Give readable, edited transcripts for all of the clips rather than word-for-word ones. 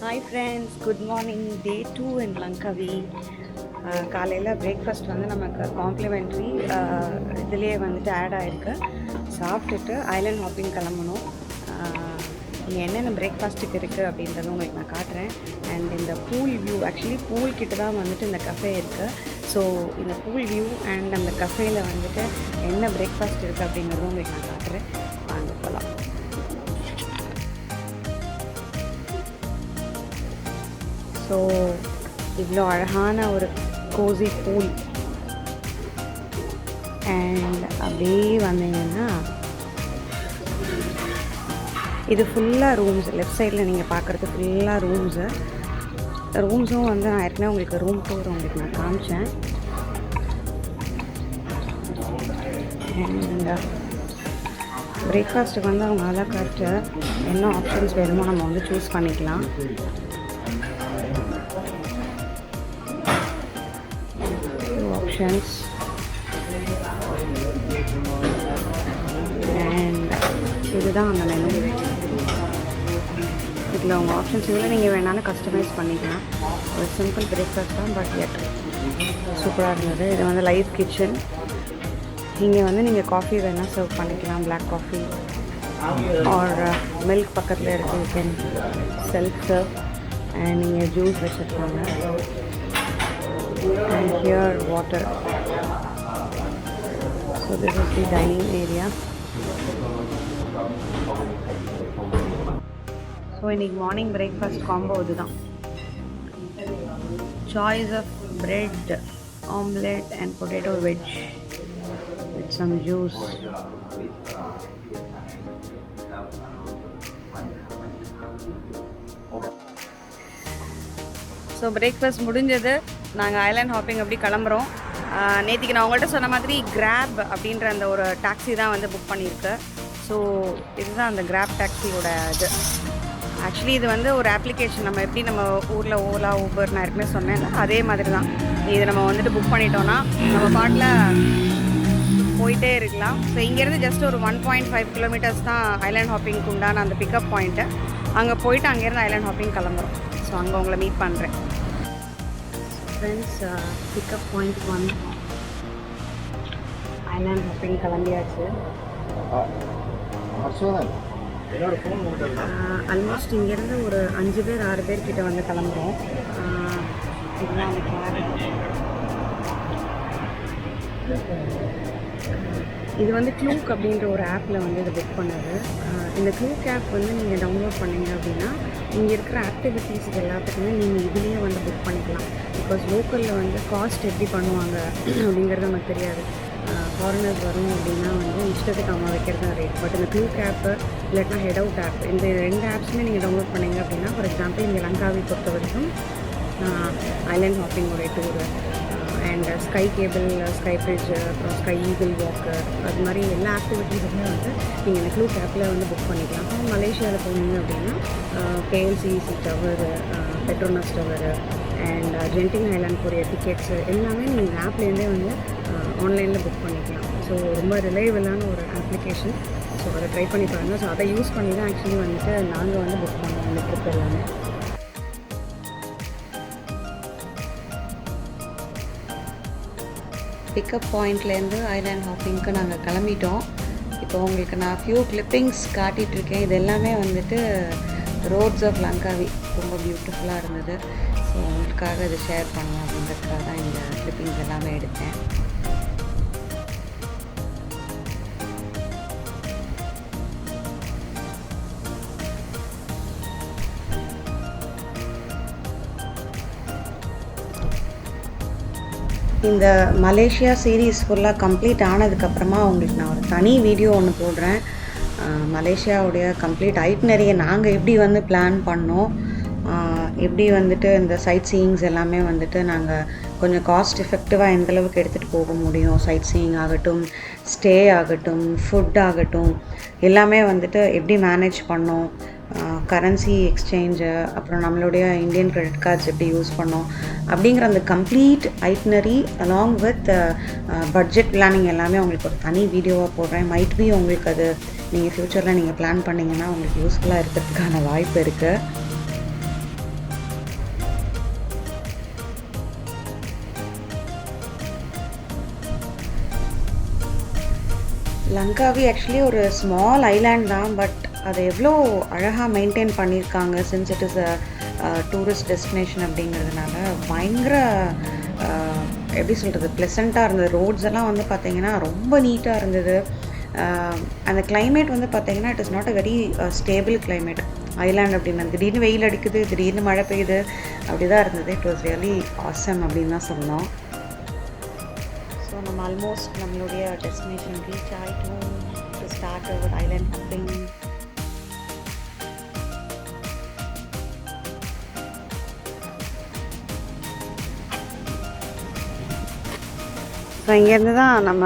Hi friends, good morning. Day 2 in Langkawi. காலையில் breakfast வந்து நமக்கு காம்ப்ளிமெண்ட்ரி இதுலேயே வந்துட்டு ஆட் ஆகிருக்கு. சாப்பிட்டுட்டு ஐலாண்ட் ஹாப்பிங் கிளம்பணும். இங்கே என்னென்ன பிரேக்ஃபாஸ்ட்டுக்கு இருக்குது அப்படின்றத உங்களுக்கு நான் காட்டுறேன். அண்ட் இந்த பூல் வியூ, ஆக்சுவலி பூல் கிட்ட தான் வந்துட்டு இந்த கஃபே இருக்குது. ஸோ இந்த பூல் வியூ அண்ட் அந்த கஃபேயில் வந்துட்டு என்ன பிரேக்ஃபாஸ்ட் இருக்குது அப்படிங்கிறத உங்களுக்கு நான் காட்டுறேன். வாங்க போகலாம். ஸோ இவ்வளோ அழகான ஒரு கோசி பூல். அண்ட் அப்படியே வந்தீங்கன்னா இது ஃபுல்லாக ரூம்ஸ். லெஃப்ட் சைடில் நீங்கள் பார்க்குறது ஃபுல்லாக ரூம்ஸும் வந்து நான் ஏற்கனவே உங்களுக்கு ரூம் டூர் உங்களுக்கு நான் காமிச்சேன். அண்ட் பிரேக்ஃபாஸ்ட்டுக்கு வந்து அவங்க அலா கார்ட்டு என்ன ஆப்ஷன்ஸ் வேணுமோ நம்ம வந்து சூஸ் பண்ணிக்கலாம். ஆப்ஷன்ஸ் அண்ட் இதுதான் அந்த மெனு. இதில் உங்கள் ஆப்ஷன்ஸ் இதில் நீங்கள் வேணாலும் கஸ்டமைஸ் பண்ணிக்கலாம். ஒரு சிம்பிள் பிரேக்ஃபாஸ்ட் தான், பட் எட் சூப்பராக இருந்தது. இது வந்து லைவ் கிச்சன். இங்கே வந்து நீங்கள் காஃபி வேணால் சர்வ் பண்ணிக்கலாம், பிளாக் காஃபி ஆர் மில்க் பக்கத்தில் இருக்குது. You can self serve. And நீங்கள் ஜூஸ் வச்சுருப்பாங்க. And here water. So this is the dining area. So இன்னைக்கு மார்னிங் பிரேக்ஃபாஸ்ட் காம்போ இதுதான். Choice of bread, omelette and potato wedge with some juice. So breakfast முடிஞ்சது. நாங்கள் island hopping அப்படி கிளம்புறோம். நேற்றுக்கு நான் உங்கள்கிட்ட சொன்ன மாதிரி கிராப் அப்படின்ற அந்த ஒரு டாக்ஸி தான் வந்து புக் பண்ணியிருக்கு. ஸோ இதுதான் அந்த கிராப் டாக்ஸியோட இது. ஆக்சுவலி இது வந்து ஒரு அப்ளிகேஷன். நம்ம எப்படி நம்ம ஊரில் ஓலா ஊபர் நான் ஏற்கனவே சொன்னேன்ல, அதே மாதிரி தான். இது நம்ம வந்துட்டு புக் பண்ணிட்டோன்னா நம்ம பாட்டில் போயிட்டே இருக்கலாம். ஸோ இங்கேருந்து ஜஸ்ட் ஒரு 1.5 கிலோமீட்டர்ஸ் தான் ஐலாண்ட் ஹாப்பிங்க்கு உண்டான அந்த பிக்கப் பாயிண்ட்டு. அங்கே போயிட்டு அங்கேருந்து ஐலாண்ட் ஹாப்பிங் கிளம்புறோம். ஸோ அங்கே உங்களை மீட் பண்ணுறேன். Friends, pickup point 1 island hopping கிளம்பியாச்சு. ஆல்மோஸ்ட் இங்கேருந்து ஒரு 5 பேர் 6 பேர் கிட்ட வந்து கிளம்புறோம். இதுதான் அந்த கேப். இது வந்து க்ளூக் அப்படின்ற ஒரு ஆப்பில் வந்து இதை புக் பண்ணது. இந்த க்ளூக் ஆப் வந்து நீங்கள் டவுன்லோட் பண்ணிங்க அப்படின்னா இங்கே இருக்கிற ஆக்டிவிட்டீஸ் எல்லாத்துக்குமே நீங்கள் இதுலேயே வந்து புக் பண்ணிக்கலாம். பிகாஸ் லோக்கலில் வந்து காஸ்ட் எப்படி பண்ணுவாங்க அப்படிங்கிறது நமக்கு தெரியாது. ஃபாரினர்ஸ் வரும் அப்படின்னா வந்து இஷ்டத்துக்கு அம்மா வைக்கிறது தான் ரேட். பட் இந்த க்ளூக் ஆப்பு இல்லாட்டினா ஹெட் அவுட் ஆப், இந்த 2 ஆப்ஸுமே நீங்கள் டவுன்லோட் பண்ணிங்க அப்படின்னா, ஃபார் எக்ஸாம்பிள் இங்கே லங்காவி பொறுத்த வரைக்கும் ஐலாண்ட் ஹாப்பிங்கோடைய tour and sky cable, sky bridge, அப்புறம் ஸ்கை ஈகிள் வாக்கு, அது மாதிரி எல்லா ஆக்டிவிட்டீஸுமே வந்து நீங்கள் இந்த க்ளூக் ஆப்பில் வந்து புக் பண்ணிக்கலாம். அப்புறம் மலேசியாவில் போனீங்க அப்படின்னா KLCC tower, Petronas tower and Genting island போகிற டிக்கெட்ஸு எல்லாமே நீங்கள் ஆப்லேருந்தே வந்து ஆன்லைனில் புக் பண்ணிக்கலாம். ஸோ ரொம்ப ரிலையபிளான ஒரு அப்ளிகேஷன். ஸோ அதை ட்ரை பண்ணி பாருங்கள். ஸோ அதை யூஸ் பண்ணி தான் ஆக்சுவலி வந்துட்டு நாங்கள் வந்து புக் பண்ணுவோம் இந்த ட்ரிப் எல்லாமே. பிக்கப் பாயிண்ட்லேருந்து ஐலாண்ட் ஹாப்பிங்க்கு நாங்கள் கிளம்பிட்டோம். இப்போ உங்களுக்கு நான் ஃபியூ கிளிப்பிங்ஸ் காட்டிகிட்ருக்கேன். இது எல்லாமே வந்துட்டு ரோட்ஸ் ஆஃப் லங்காவி. ரொம்ப பியூட்டிஃபுல்லாக இருந்தது. ஸோ உங்களுக்காக இதை ஷேர் பண்ணலாம் அப்படின்றதுக்காக தான் இந்த கிளிப்பிங்ஸ் எல்லாமே எடுத்தேன். இந்த மலேசியா சீரீஸ் ஃபுல்லாக கம்ப்ளீட் ஆனதுக்கப்புறமா உங்களுக்கு நான் ஒரு தனி வீடியோ ஒன்று போடுறேன். மலேசியாவுடைய கம்ப்ளீட் ஐட்னரியை நாங்கள் எப்படி வந்து பிளான் பண்ணோம், எப்படி வந்துட்டு இந்த சைட் சீயிங்ஸ் எல்லாமே வந்துட்டு நாங்கள் கொஞ்சம் காஸ்ட் எஃபெக்டிவாக எந்தளவுக்கு எடுத்துகிட்டு போக முடியும், சைட் சீயிங் ஆகட்டும், ஸ்டே ஆகட்டும், ஃபுட் ஆகட்டும், எல்லாமே வந்துட்டு எப்படி மேனேஜ் பண்ணோம், கரன்சி எக்ஸ்சேஞ்சு, அப்புறம் நம்மளுடைய இந்தியன் கிரெடிட் கார்ட்ஸ் எப்படி யூஸ் பண்ணோம் அப்படிங்கிற அந்த complete itinerary along with budget planning எல்லாமே உங்களுக்கு ஒரு தனி வீடியோவாக போடுறேன். மைட் பி உங்களுக்கு அது நீங்கள் ஃப்யூச்சரில் நீங்கள் பிளான் பண்ணிங்கன்னா உங்களுக்கு யூஸ்ஃபுல்லாக இருக்கிறதுக்கான வாய்ப்பு இருக்குது. லங்காவி ஆக்சுவலி ஒரு ஸ்மால் ஐலாண்ட் தான், பட் அதை எவ்வளோ அழகாக மெயின்டைன் பண்ணியிருக்காங்க since it is a tourist destination அப்படிங்கிறதுனால பயங்கர எப்படி சொல்கிறது ப்ளசண்ட்டாக இருந்தது. ரோட்ஸ் எல்லாம் வந்து பார்த்திங்கன்னா ரொம்ப நீட்டாக இருந்தது. அந்த கிளைமேட் வந்து பார்த்திங்கன்னா it is not a very stable climate. Island அப்படின்னு திடீர்னு வெயில் அடிக்குது, திடீர்னு மழை பெய்யுது, அப்படி தான் இருந்தது. இட் வாஸ் ரியலி ஆசம் அப்படின்னு தான் சொல்லணும். ஸோ நம்ம ஆல்மோஸ்ட் நம்மளுடைய டெஸ்டினேஷன் ரீச் ஆகிட்டோம். To start our island hopping. So இங்கேருந்து தான் நம்ம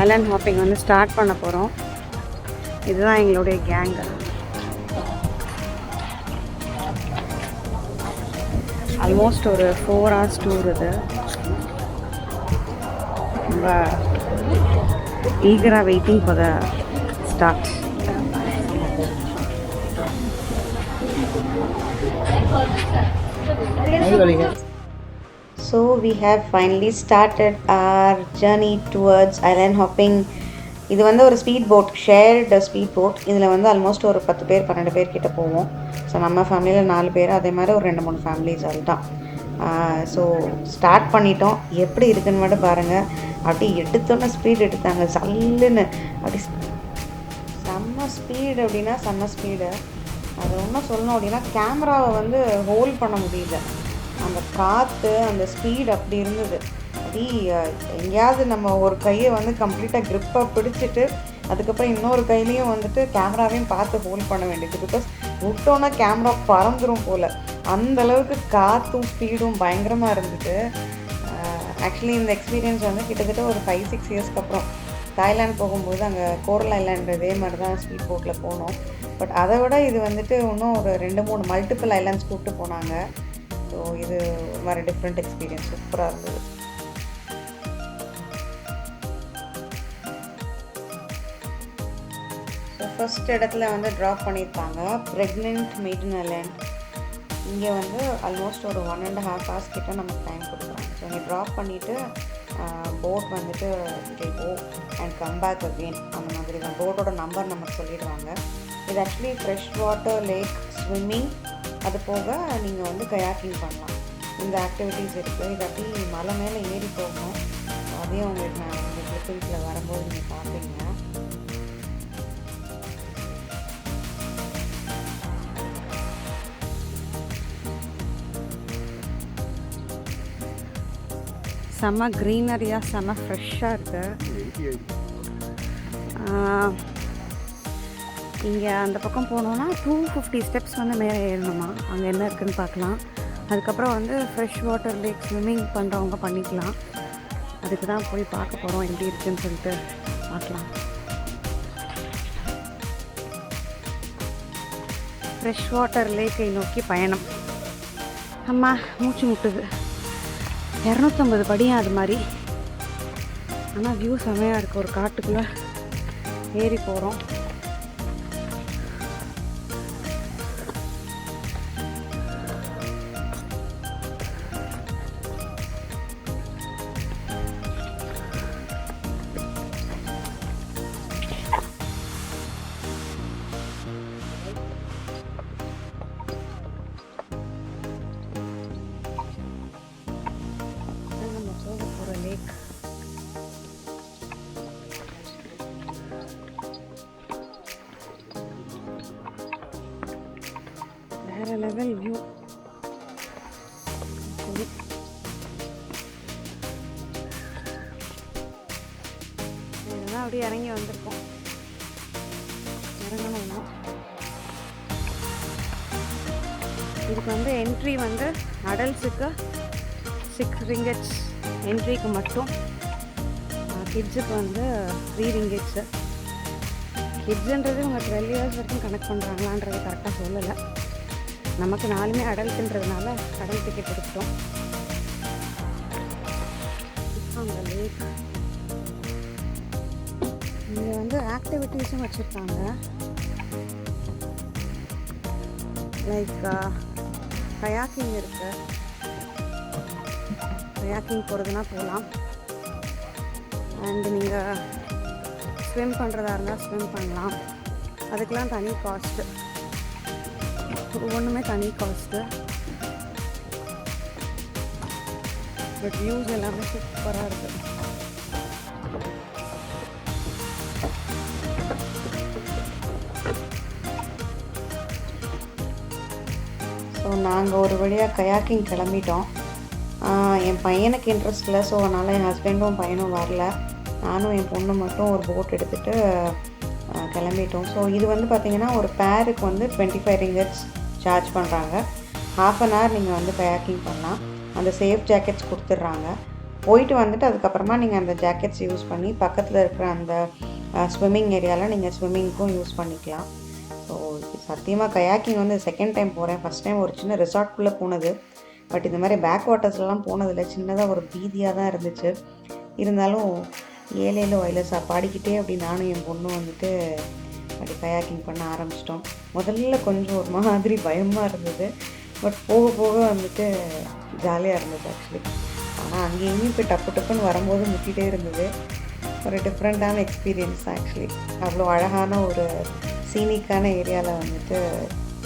ஐலாண்ட் ஹாப்பிங் வந்து ஸ்டார்ட் பண்ண போகிறோம். இதுதான் எங்களுடைய கேங்கு. ஆல்மோஸ்ட் ஒரு 4 hours டூர் இது. ரொம்ப ஈகராக waiting for the start. So we have finally started our journey towards island hopping. இது வந்து ஒரு speed boat, shared speed boat. இதில் வந்து ஆல்மோஸ்ட் ஒரு 10 பேர் 12 பேர் கிட்ட போவோம். ஸோ நம்ம ஃபேமிலியில் 4 பேர், அதே மாதிரி ஒரு 2-3 ஃபேமிலிஸ் அதுதான். ஸோ ஸ்டார்ட் பண்ணிட்டோம். எப்படி இருக்குன்னு மட்டும் பாருங்கள். அப்படி எடுத்தோன்னே ஸ்பீட் எடுத்தாங்க சல்லுன்னு. அப்படி செம்ம ஸ்பீடு அப்படின்னா செம்ம ஸ்பீடு. அது ஒன்றும் சொல்லணும் அப்படின்னா கேமராவை வந்து ஹோல்ட் பண்ண முடியல. அந்த காற்று, அந்த ஸ்பீட் அப்படி இருந்தது. அப்படி எங்கேயாவது நம்ம ஒரு கையை வந்து கம்ப்ளீட்டாக க்ரிப்பாக பிடிச்சிட்டு அதுக்கப்புறம் இன்னொரு கையிலையும் வந்துட்டு கேமராவையும் பார்த்து ஹோல்ட் பண்ண வேண்டியது. பிகாஸ் விட்டோன்னா கேமரா பறந்துடும் போல், அந்தளவுக்கு காற்றும் ஸ்பீடும் பயங்கரமாக இருந்தது. ஆக்சுவலி இந்த எக்ஸ்பீரியன்ஸ் வந்து கிட்டத்தட்ட ஒரு 5-6 இயர்ஸ்க்கு அப்புறம் தாய்லாந்து போகும்போது அங்கே கோரல் ஐலாண்ட் இதே மாதிரி தான் ஸ்பீட் போட்டில் போனோம். பட் அதை விட இது வந்துட்டு இன்னும் ஒரு 2-3 மல்டிபிள் ஐலாண்ட்ஸ் கூப்பிட்டு போனாங்க. ஸோ இது ஒரு மாதிரி டிஃப்ரெண்ட் எக்ஸ்பீரியன்ஸ், சூப்பராக இருந்தது. ஸோ ஃபர்ஸ்ட் இடத்துல வந்து ட்ராப் பண்ணியிருப்பாங்க ப்ரெக்னென்ட் மெய்டன் ஐலாண்ட். இங்கே வந்து ஆல்மோஸ்ட் ஒரு 1.5 hours கிட்ட நமக்கு டைம் கொடுக்குறாங்க. ஸோ இங்கே ட்ராப் பண்ணிவிட்டு போட் வந்துட்டு go and come back again அந்த மாதிரி தான். போட்டோட நம்பர் நமக்கு சொல்லிடுவாங்க. இது actually fresh water lake swimming, அது போக நீங்கள் வந்து கயாக்கிங் பண்ணலாம். இந்த ஆக்டிவிட்டீஸ் இருக்குது. இது அப்படி மலை மேலே ஏறி போகணும். அதையும் உங்களுக்கு நான் இந்த கிளிப்பிங்ஸில் வரும்போது நீங்கள் பார்ப்பீங்க. செம்ம க்ரீனரியாக செம்ம ஃப்ரெஷ்ஷாக இருக்குது. இங்கே அந்த பக்கம் போனோன்னா 250 ஸ்டெப்ஸ் வந்து மேலே ஏறணுமா. அங்கே என்ன இருக்குதுன்னு பார்க்கலாம். அதுக்கப்புறம் வந்து ஃப்ரெஷ் வாட்டர் லேக் ஸ்விம்மிங் பண்ணுறவங்க பண்ணிக்கலாம். அதுக்கு தான் போய் பார்க்க போகிறோம் எப்படி இருக்குதுன்னு சொல்லிட்டு பார்க்கலாம். ஃப்ரெஷ் வாட்டர் லேக்கை நோக்கி பயணம். அம்மா மூச்சு முட்டுது. 250 படியும் அது மாதிரி. ஆனால் வியூ செமையாக இருக்குது. ஒரு காட்டுக்குள்ளே ஏறி போகிறோம். வேறு லெவல் வியூ. இதெல்லாம் அப்படியே இறங்கி வந்திருக்கோம். இறங்கணும்னா இதுக்கு வந்து என்ட்ரி வந்து அடல்ட்ஸுக்கு 6 ringgits என்ட்ரிக்கு மட்டும். கிட்ஸுக்கு வந்து 3 ringgits. கிட்ஸுன்றது உங்கள் 12 years வரைக்கும் கனெக்ட் பண்ணுறாங்களான்றது கரெக்டாக சொல்லலை. நமக்கு 4மே அடல்ட்டுன்றதுனால அடல்ட் டிக்கெட் எடுத்துட்டோம். அந்த லேக் இங்கே வந்து ஆக்டிவிட்டீஸும் வச்சுருக்காங்க. லைக் கயாக்கிங் இருக்குது. கயாக்கிங் போகிறதுனா போகலாம். அண்டு நீங்கள் ஸ்விம் பண்ணுறதா இருந்தால் ஸ்விம் பண்ணலாம். அதுக்கெலாம் தனி காஸ்ட்டு, ஒவ்வொன்றுமே தனி காஸ்ட்டு. பட் வியூஸ் எல்லாமே சூப்பராக இருக்குது. ஸோ நாங்கள் ஒரு வழியாக கயாக்கிங் கிளம்பிட்டோம். என் பையனுக்கு இன்ட்ரெஸ்ட் இல்லை, ஸோ அதனால் என் ஹஸ்பண்டும் பையனும் வரல. நானும் என் பொண்ணு மட்டும் ஒரு போட் எடுத்துகிட்டு கிளம்பிட்டோம். ஸோ இது வந்து பார்த்திங்கன்னா ஒரு பேருக்கு வந்து 25 ringgits சார்ஜ் பண்ணுறாங்க. ½ an hour நீங்கள் வந்து கயாக்கிங் பண்ணலாம். அந்த சேஃப் ஜாக்கெட்ஸ் கொடுத்துட்றாங்க. போயிட்டு வந்துட்டு அதுக்கப்புறமா நீங்கள் அந்த ஜாக்கெட்ஸ் யூஸ் பண்ணி பக்கத்தில் இருக்கிற அந்த ஸ்விம்மிங் ஏரியாவில் நீங்கள் ஸ்விம்மிங்க்கும் யூஸ் பண்ணிக்கலாம். ஸோ சத்தியமாக கயாக்கிங் வந்து செகண்ட் டைம் போகிறேன். ஃபஸ்ட் டைம் ஒரு சின்ன ரிசார்ட்குள்ளே போனது. பட் இந்த மாதிரி பேக் வாட்டர்ஸ்லாம் போனதில்லை. சின்னதாக ஒரு பீதியாக தான் இருந்துச்சு. இருந்தாலும் ஏழையில் வயலஸாக பாடிக்கிட்டே அப்படி நானும் என் பொண்ணும் வந்துட்டு அப்படி கயாக்கிங் பண்ண ஆரம்பிச்சிட்டோம். முதல்ல கொஞ்சம் ஒரு மாதிரி பயமாக இருந்தது. பட் போக போக வந்துட்டு ஜாலியாக இருந்தது ஆக்சுவலி. ஆனால் அங்கேயுமே போய் டப்பு டப்புன்னு வரும்போது முட்டிகிட்டே இருந்தது. ஒரு டிஃப்ரெண்ட்டான எக்ஸ்பீரியன்ஸ் ஆக்சுவலி. அவ்வளோ அழகான ஒரு சீனிக்கான ஏரியாவில் வந்துட்டு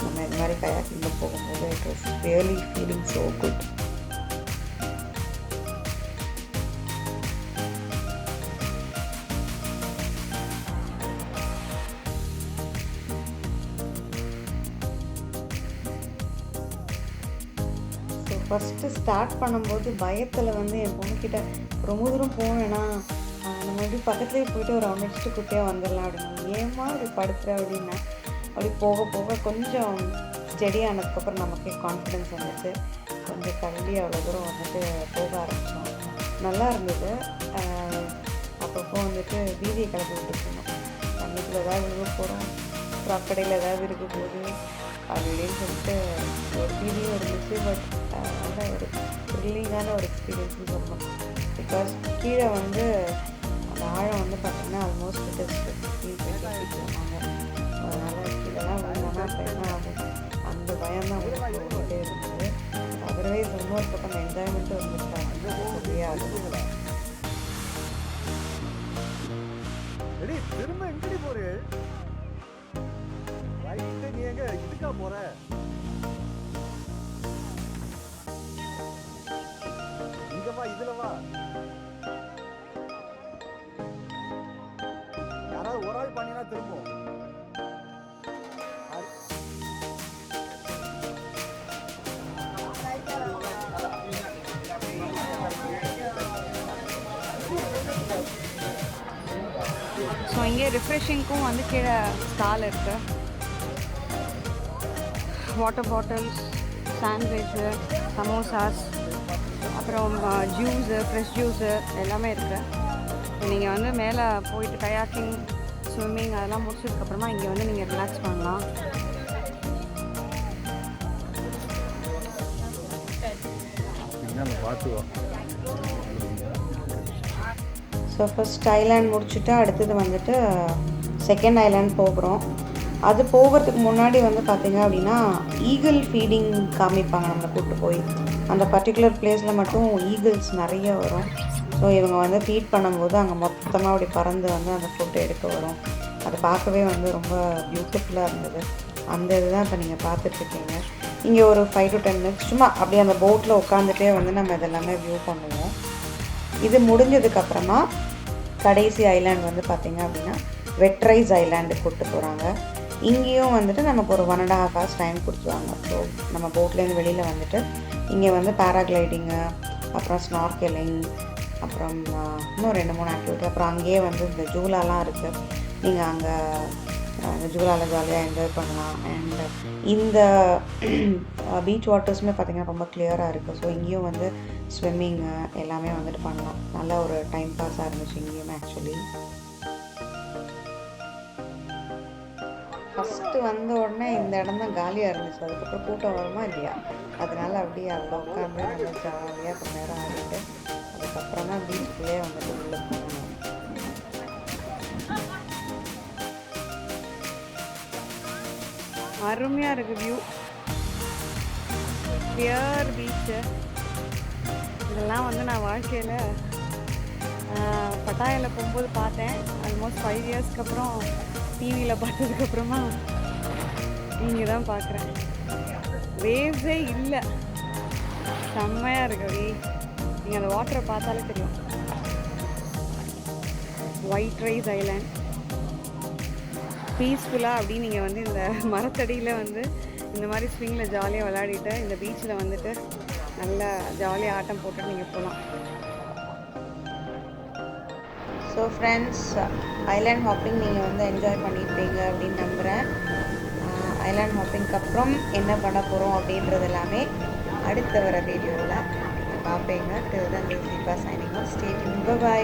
நம்ம இது மாதிரி கயாக்கிங்கில் போகும்போது it was really feeling so good. So first start பண்ணும்போது பயத்தில் வந்து என் பொண்ணுக்கிட்ட ரொம்ப தூரம் போவேன்னா நம்ம எப்படி பக்கத்துலேயே போய்ட்டு ஒரு ரவுண்ட் அடிச்சுட்டு குட்டியாக வந்துடலாம் அப்படின்னு. ஏமா இப்படி படுத்துற அப்படின்னா அப்படி போக போக கொஞ்சம் ஸ்டெடி ஆனதுக்கப்புறம் நமக்கே கான்ஃபிடென்ஸ் வந்துச்சு. கொஞ்சம் தள்ளி அவ்வளோ தூரம் வந்துட்டு போக ஆரம்பித்தோம். நல்லா இருந்தது. அப்பப்போ வந்துட்டு வீதியை கிளப்பி விட்டுருக்கணும். தண்ணிக்குள்ள ஏதாவது விழுக போகிறோம், க்ராக்கடையில் ஏதாவது இருக்க போகுது அப்படின்னு சொல்லிட்டு ஒரு வீடியும் இருந்துச்சு. பட் நல்ல ஒரு த்ரில்லிங்கான ஒரு எக்ஸ்பீரியன்ஸ்னு சொல்லணும். பிகாஸ் கீழே வந்து அந்த ஆழம் வந்து பார்த்திங்கன்னா ஆல்மோஸ்ட் சொன்னாங்க. அதனால் கீழெல்லாம் விழுந்தோன்னா என்ன ஆகும் அந்த பயம்தான் வந்துட்டே இருந்தது. அதர்வைஸ் இன்னொரு பக்கம் அந்த என்ஜாய்மெண்ட்டும் இருந்துச்சு. சொல்லியே ஆகுது. திரும்ப எங்கடி போறே? ரைட், நீ எங்க இதுக்கா போற? இங்க வா, இதுல வா. யாராவது ஒரு ஆள் பண்ணினா திரும்பும். ஸோ இங்கே ரிஃப்ரெஷிங்க்கும் வந்து கீழே ஸ்டால் இருக்குது. வாட்டர் பாட்டில்ஸ், சாண்ட்விச்சு, சமோசாஸ், அப்புறம் ஜூஸு, ஃப்ரெஷ் ஜூஸு எல்லாமே இருக்குது. நீங்கள் வந்து மேலே போயிட்டு கயாக்கிங், ஸ்விம்மிங் அதெல்லாம் முடிச்சதுக்கப்புறமா இங்கே வந்து நீங்கள் ரிலாக்ஸ் பண்ணலாம். ஸோ ஃபஸ்ட் ஐலாண்ட் முடிச்சுட்டு அடுத்தது வந்துட்டு செகண்ட் ஐலாண்ட் போகிறோம். அது போகிறதுக்கு முன்னாடி வந்து பார்த்திங்க அப்படின்னா ஈகிள் ஃபீடிங் காமிப்பாங்க. நம்மளை கூப்பிட்டு போய் அந்த பர்டிகுலர் பிளேஸில் மட்டும் ஈகிள்ஸ் நிறைய வரும். ஸோ இவங்க வந்து ஃபீட் பண்ணும்போது அங்கே மொத்தமாக அப்படி பறந்து வந்து அந்த ஃபுட்டை எடுக்க வரும். அது பார்க்கவே வந்து ரொம்ப பியூட்டிஃபுல்லாக இருந்தது. அந்த இதுதான் இப்போ நீங்கள் பார்த்துட்ருக்கீங்க. இங்கே ஒரு 5 to 10 minutes சும்மா அப்படியே அந்த போட்டில் உட்காந்துட்டே வந்து நம்ம இதெல்லாமே வியூ பண்ணுவோம். இது முடிஞ்சதுக்கப்புறமா கடைசி ஐலாண்ட் வந்து பார்த்திங்க அப்படின்னா வெட்ரைஸ் ஐலாண்டு கூப்பிட்டு போகிறாங்க. இங்கேயும் வந்துட்டு நமக்கு ஒரு 1.5 hours டைம் கொடுத்துருவாங்க. ஸோ நம்ம போட்லேருந்து வெளியில் வந்துட்டு இங்கே வந்து பேராக்ளைடிங்கு, அப்புறம் ஸ்னார்க்கெலிங், அப்புறம் இன்னும் 2-3 ஆக்டிவிட்டி, அப்புறம் அங்கேயே வந்து இந்த ஜூலாலாம் இருக்குது. நீங்கள் அங்கே அந்த ஜூலாவில் ஜாலியாக என்ஜாய் பண்ணலாம். அண்ட் இந்த பீச் வாட்டர்ஸுமே பார்த்திங்கன்னா ரொம்ப கிளியராக இருக்குது. ஸோ இங்கேயும் வந்து ஸ்விம்மிங்கு எல்லாமே வந்துட்டு பண்ணலாம். நல்ல ஒரு டைம் பாஸாக இருந்துச்சு இங்கேயுமே ஆக்சுவலி. ஃபஸ்ட்டு வந்த உடனே இந்த இடம் தான் காலியாக இருந்துச்சு. அதுக்கப்புறம் கூட்டம் வருமா இல்லையா, அதனால அப்படியே அதில் உட்காந்து நல்லா ஜாலியாக கொஞ்ச நேரம் ஆகிட்டு அதுக்கப்புறம் தான் பீச்சுக்குள்ளே வந்துட்டு உள்ளே போகணும். அருமையாக இருக்குது வியூ, கிளியர் பீச்சு. இதெல்லாம் வந்து நான் வாழ்க்கையில் பட்டாயாவில் போகும்போது பார்த்தேன். ஆல்மோஸ்ட் 5 இயர்ஸ்க்கு அப்புறம் டிவியில் பார்த்ததுக்கப்புறமா இங்கே தான் பார்க்குறேன். வேவ்ஸே இல்லை, செம்மையாக இருக்கு வேவ். நீங்கள் அந்த வாட்டரை பார்த்தாலே தெரியும். ஒயிட் ரைஸ் ஐலாண்ட் பீஸ்ஃபுல்லாக அப்படின்னு நீங்கள் வந்து இந்த மரத்தடியில் வந்து இந்த மாதிரி ஸ்விங்கில் ஜாலியாக விளையாடிட்டு இந்த பீச்சில் வந்துட்டு நல்லா ஜாலியாக ஆட்டம் போட்டுட்டு நீங்கள் போகலாம். ஸோ ஃப்ரெண்ட்ஸ், ஐலாண்ட் ஹாப்பிங் நீங்கள் வந்து என்ஜாய் பண்ணியிருப்பீங்க அப்படின்னு நம்புகிறேன். ஐலாண்ட் ஹாப்பிங்க்கு அப்புறம் என்ன பண்ண போகிறோம் அப்படின்றது எல்லாமே அடுத்த வர வீடியோவில் பார்ப்பீங்க. Till then this is Deepa signing off. Stay tuned. By.